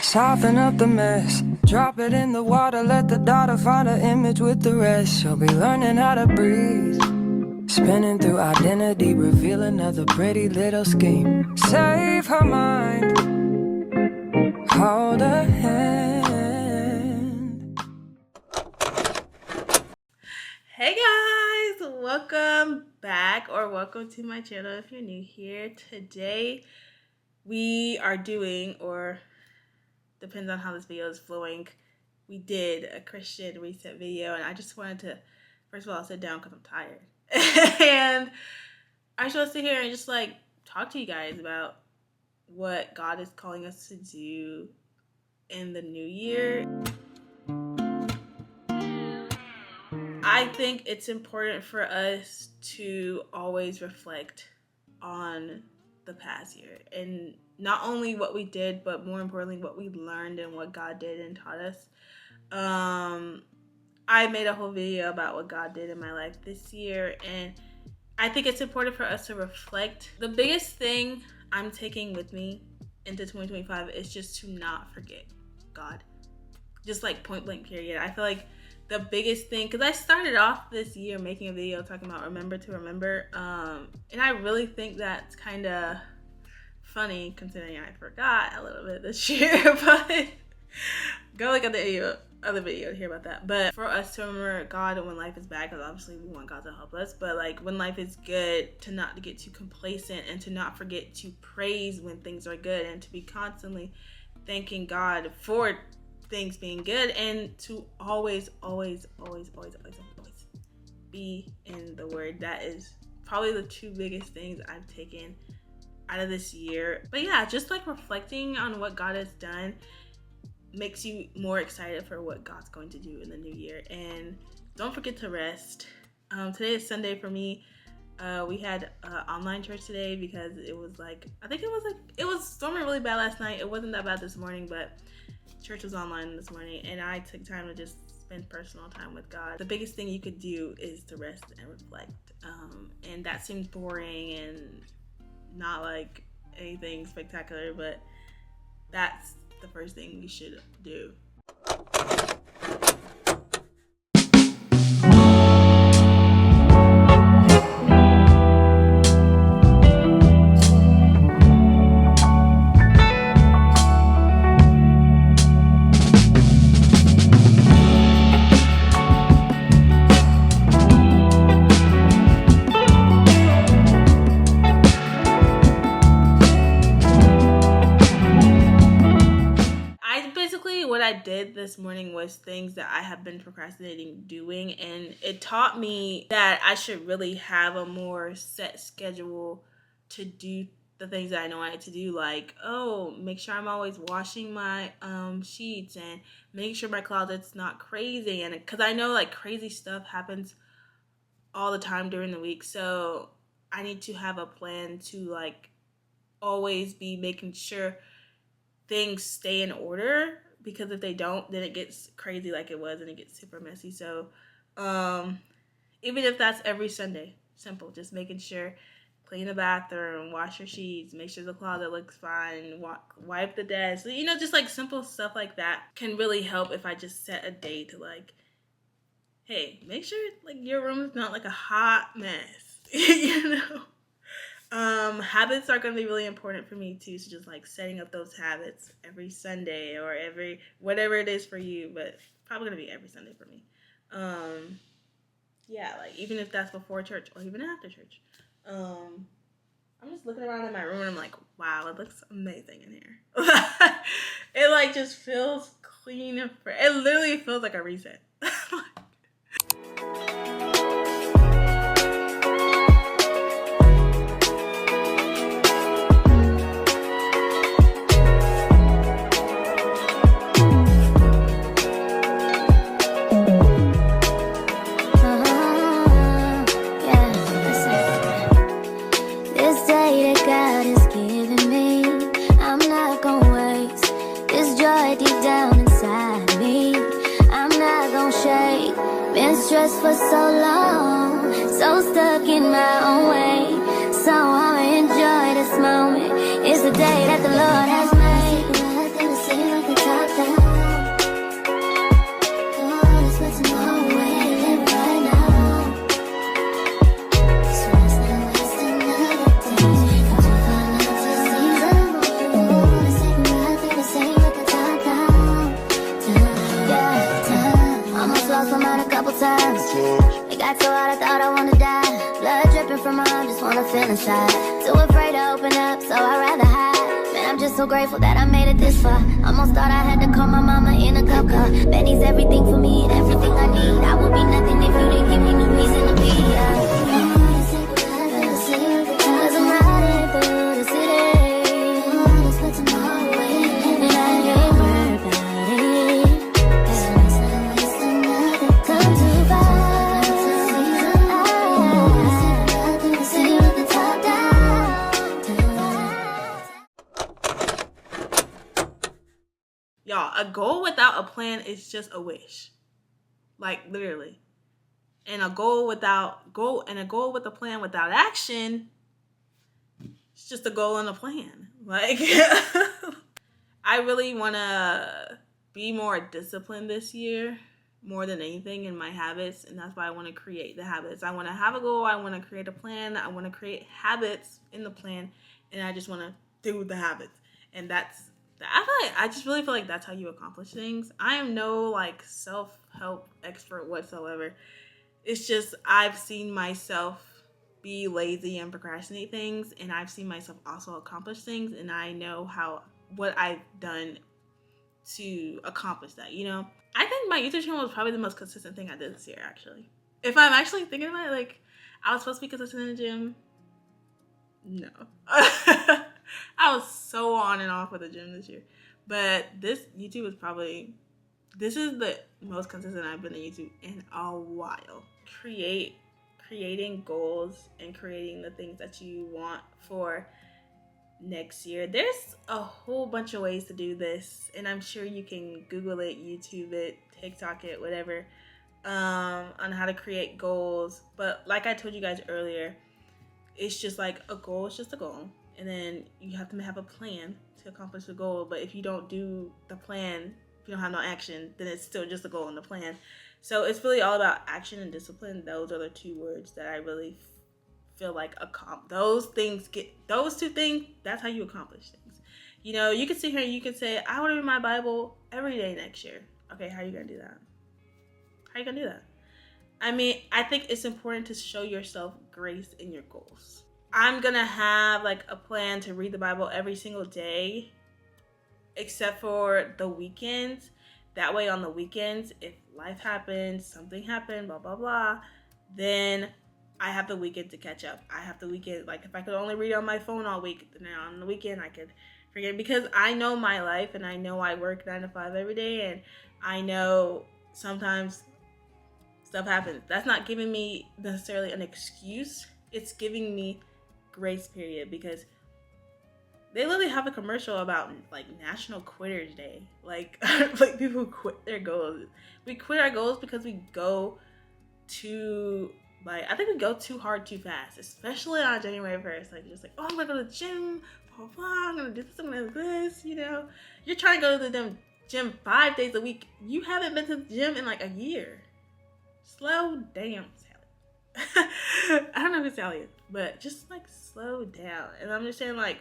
Soften up the mess, drop it in the water, let the daughter find her image with the rest. She'll be learning how to breathe, spinning through identity, reveal another pretty little scheme. Save her mind, hold her hand. Hey guys, welcome back or welcome to my channel if you're new here. Today we are doing, or depends on how this video is flowing, we did a Christian reset video, and I just wanted to first of all sit down because I'm tired and I just want to sit here and just like talk to you guys about what God is calling us to do in the new year. I think it's important for us to always reflect on the past year, and not only what we did, but more importantly what we learned and what God did and taught us. I made a whole video about what God did in my life this year, and I think it's important for us to reflect. The biggest thing I'm taking with me into 2025 is just to not forget God. Just like point blank period. I feel like the biggest thing, because I started off this year making a video talking about remember to remember, and I really think that's kind of funny considering I forgot a little bit this year, but go look at the other video to hear about that. But for us to remember God when life is bad, because obviously we want God to help us, but like when life is good, to not get too complacent and to not forget to praise when things are good, and to be constantly thanking God for things being good, and to always be in the Word. That is probably the two biggest things I've taken out of this year. But yeah, just like reflecting on what God has done makes you more excited for what God's going to do in the new year. And don't forget to rest. Today is Sunday for me. We had online church today because it was storming really bad last night. It wasn't that bad this morning, but church was online this morning, and I took time to just spend personal time with God. The biggest thing you could do is to rest and reflect. And that seems boring and not like anything spectacular, but that's the first thing we should do. What I did this morning was things that I have been procrastinating doing, and it taught me that I should really have a more set schedule to do the things that I know I need to do, like make sure I'm always washing my sheets, and make sure my closet's not crazy, and because I know like crazy stuff happens all the time during the week, so I need to have a plan to like always be making sure things stay in order, because if they don't, then it gets crazy like it was, and it gets super messy. So even if that's every Sunday, simple, just making sure, clean the bathroom, wash your sheets, make sure the closet looks fine, wipe the desk, just like simple stuff like that can really help if I just set a day to like, hey, make sure like your room is not like a hot mess. Habits are going to be really important for me too, so just like setting up those habits every Sunday or every whatever it is for you, but probably going to be every Sunday for me. Yeah, like even if that's before church or even after church. I'm just looking around in my room and I'm like, wow, it looks amazing in here. It like just feels clean and fresh. It literally feels like a reset. Stressed for so long, so stuck in my own way. So I'ma enjoy this moment. It's the day that the Lord has made. Nothing to see, nothing I thought I wanna die. Blood dripping from my arm, just wanna feel inside. Too afraid to open up, so I'd rather hide. Man, I'm just so grateful that I made it this far. Almost thought I had to call my mama in a cop car. Benny's everything for me and everything I need. I would be nothing if you didn't give me no reason to be. Cause I'm riding through the city. And I ain't worried about it. Come too far. City with the top down. Y'all, a goal without a plan is just a wish. Like, literally. And a goal with a plan without action, it's just a goal and a plan. Like, I really want to be more disciplined this year, more than anything, in my habits. And that's why I want to create the habits. I want to have a goal. I want to create a plan. I want to create habits in the plan. And I just want to do the habits. And I just really feel like that's how you accomplish things. I am no like self-help expert whatsoever. It's just I've seen myself be lazy and procrastinate things, and I've seen myself also accomplish things, and I know what I've done to accomplish that, you know? I think my YouTube channel was probably the most consistent thing I did this year, actually. If I'm actually thinking about it, like, I was supposed to be consistent in the gym. No. I was so on and off with the gym this year. But this YouTube is this is the most consistent I've been in YouTube in a while. Creating goals and creating the things that you want for next year. There's a whole bunch of ways to do this, and I'm sure you can Google it, YouTube it, TikTok it, whatever, on how to create goals. But like I told you guys earlier, it's just like a goal is just a goal, and then you have to have a plan to accomplish the goal. But if you don't do the plan, if you don't have no action, then it's still just a goal and the plan. So it's really all about action and discipline. Those are the two words that I really feel like those two things, that's how you accomplish things. You know, you can sit here and you can say, I want to read my Bible every day next year. Okay, how are you going to do that? How are you going to do that? I mean, I think it's important to show yourself grace in your goals. I'm going to have like a plan to read the Bible every single day, except for the weekends. That way on the weekends, if life happens, something happened, blah, blah, blah, then I have the weekend to catch up. I have the weekend, like if I could only read on my phone all week, then on the weekend I could forget, because I know my life and I know I work 9 to 5 every day, and I know sometimes stuff happens. That's not giving me necessarily an excuse. It's giving me grace period, because they literally have a commercial about like National Quitters Day. Like, like people who quit their goals. We quit our goals because we go too, like, I think we go too hard too fast, especially on January 1st. Like, just like, oh, I'm gonna go to the gym, blah, blah, I'm gonna do this, I'm gonna do this, you know. You're trying to go to the gym 5 days a week. You haven't been to the gym in like a year. Slow down, Sally. I don't know who Sally is, but just like slow down. And I'm just saying, like,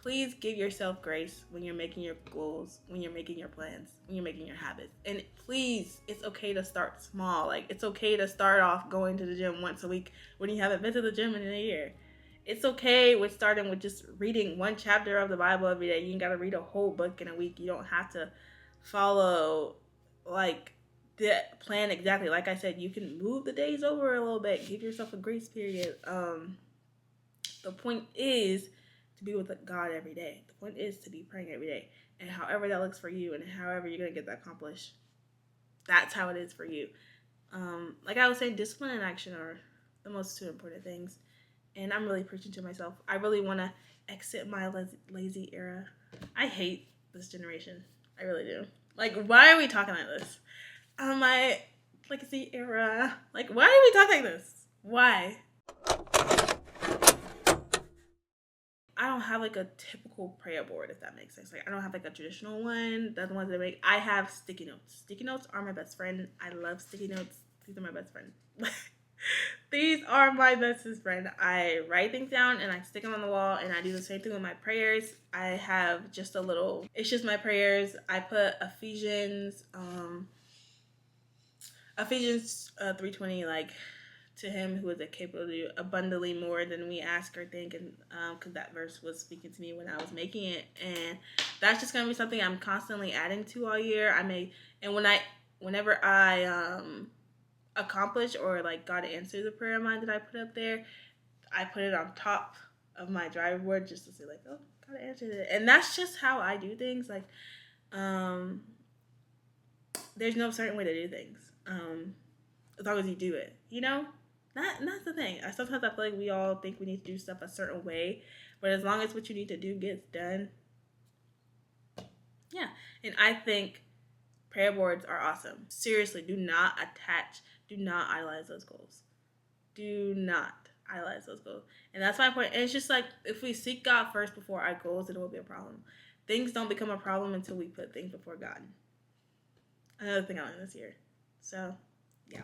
please give yourself grace when you're making your goals, when you're making your plans, when you're making your habits. And please, it's okay to start small. Like, it's okay to start off going to the gym once a week when you haven't been to the gym in a year. It's okay with starting with just reading one chapter of the Bible every day. You ain't got to read a whole book in a week. You don't have to follow, like, the plan exactly. Like I said, you can move the days over a little bit. Give yourself a grace period. The point is to be with God every day. The point is to be praying every day. And however that looks for you and however you're going to get that accomplished, that's how it is for you. Like I was saying, discipline and action are the most two important things. And I'm really preaching to myself. I really want to exit my lazy era. I hate this generation. I really do. Like, why are we talking like this? My legacy era. Like, why are we talking like this? Why? I don't have like a typical prayer board, if that makes sense. Like, I don't have like a traditional one. That's the ones that make. I have sticky notes. Sticky notes are my best friend. I love sticky notes. These are my best friend. These are my bestest friend. I write things down and I stick them on the wall, and I do the same thing with my prayers. I have just a little. It's just my prayers. I put Ephesians 3:20, like, to him who is capable to do abundantly more than we ask or think, and because that verse was speaking to me when I was making it, and that's just gonna be something I'm constantly adding to all year. Whenever I accomplish or like God answers the prayer of mine that I put up there, I put it on top of my driver board just to say like, oh, God answered it, and that's just how I do things. Like, there's no certain way to do things. As long as you do it, That's the thing. Sometimes I feel like we all think we need to do stuff a certain way, but as long as what you need to do gets done, yeah. And I think prayer boards are awesome. Seriously, do not idolize those goals. Do not idolize those goals. And that's my point. And it's just like, if we seek God first before our goals, it won't be a problem. Things don't become a problem until we put things before God. Another thing I learned this year. So, yeah.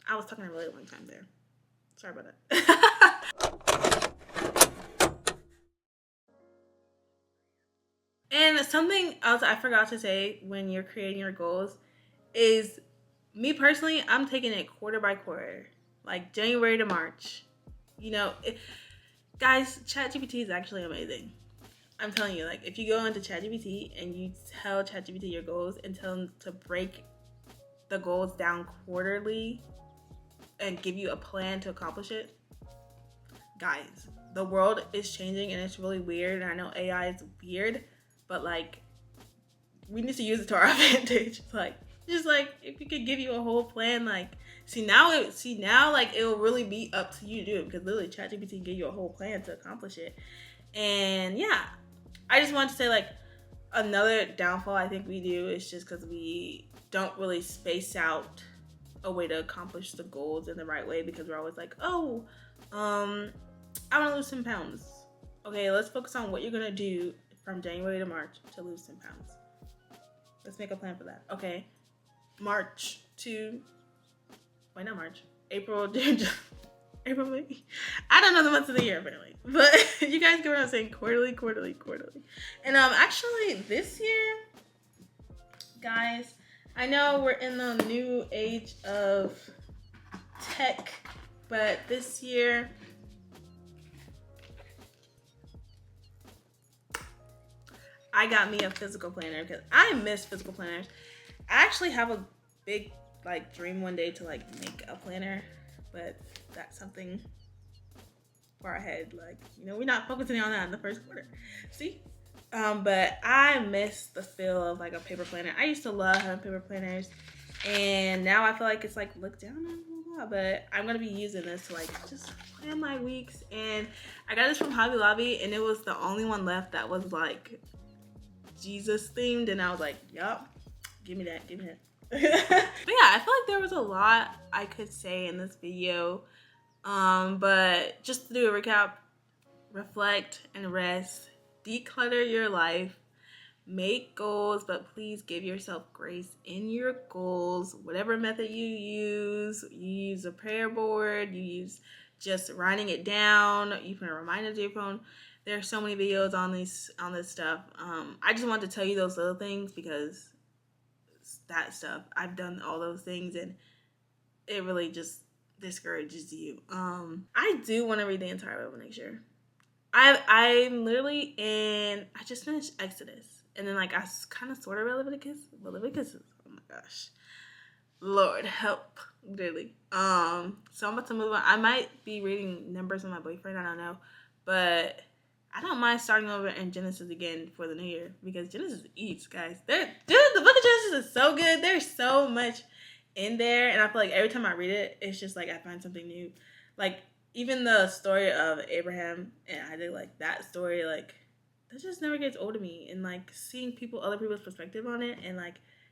I was talking a really long time there. Sorry about that. And something else I forgot to say when you're creating your goals is, me personally, I'm taking it quarter by quarter. Like January to March. Guys, ChatGPT is actually amazing. I'm telling you, like, if you go into ChatGPT and you tell ChatGPT your goals and tell them to break the goals down quarterly and give you a plan to accomplish it, guys, the world is changing and it's really weird. And I know AI is weird, but like, we need to use it to our advantage. Like, just like, if we could give you a whole plan, like, like, it will really be up to you to do it, because literally ChatGPT can give you a whole plan to accomplish it. And yeah, I just want to say, like, another downfall I think we do is just because we don't really space out a way to accomplish the goals in the right way, because we're always like, oh, I want to lose 10 pounds. Okay, let's focus on what you're going to do from January to March to lose 10 pounds. Let's make a plan for that. Okay, April, April maybe. I don't know the months of the year apparently, but you guys get what I'm saying. Quarterly. And actually this year, guys, I know we're in the new age of tech, but this year I got me a physical planner because I miss physical planners. I actually have a big dream one day to make a planner, but that's something far ahead. We're not focusing on that in the first quarter. See? But I miss the feel of a paper planner. I used to love having paper planners, and now I feel like it's looked down on, blah, blah, but I'm gonna be using this to just plan my weeks. And I got this from Hobby Lobby, and it was the only one left that was Jesus themed, and I was like, yup, give me that. But yeah, I feel like there was a lot I could say in this video, but just to do a recap: reflect and rest, declutter your life, make goals, but please give yourself grace in your goals. Whatever method you use a prayer board, you use just writing it down, you put a reminder to your phone. There's so many videos on this stuff. I just wanted to tell you those little things because that stuff, I've done all those things, and it really just discourages you. I do want to read the entire Bible next year. I'm literally I just finished Exodus, and then I kind of sort of read Leviticus. But Leviticus is, oh my gosh, Lord help, literally. So I'm about to move on. I might be reading Numbers with my boyfriend. I don't know, but I don't mind starting over in Genesis again for the new year, because Genesis eats, guys. The book of Genesis is so good. There's so much in there, and I feel like every time I read it, it's just I find something new. Even the story of Abraham and Isaac, that story, that just never gets old to me. And seeing other people's perspective on it, and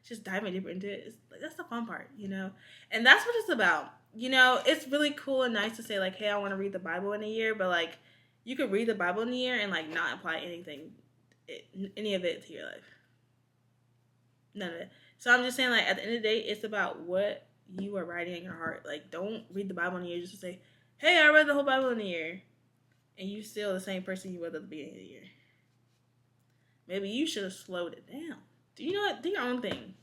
just diving deeper into it, that's the fun part, And that's what it's about. It's really cool and nice to say hey, I want to read the Bible in a year, but you could read the Bible in a year and not apply any of it to your life. None of it. So I'm just saying, at the end of the day, it's about what you are writing in your heart. Don't read the Bible in a year just to say, hey, I read the whole Bible in a year, and you still the same person you were at the beginning of the year. Maybe you should have slowed it down. Do you know what? Do your own thing.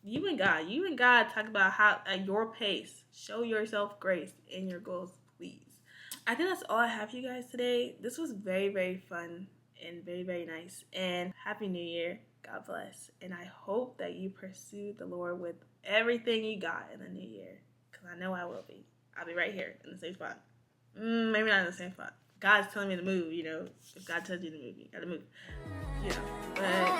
You and God talk about how at your pace, show yourself grace in your goals, please. I think that's all I have for you guys today. This was very, very fun and very, very nice. And Happy New Year. God bless. And I hope that you pursue the Lord with everything you got in the new year. Because I know I will be. I'll be right here in the same spot. Maybe not in the same spot. God's telling me to move, you know. If God tells you to move, you gotta move. You know. But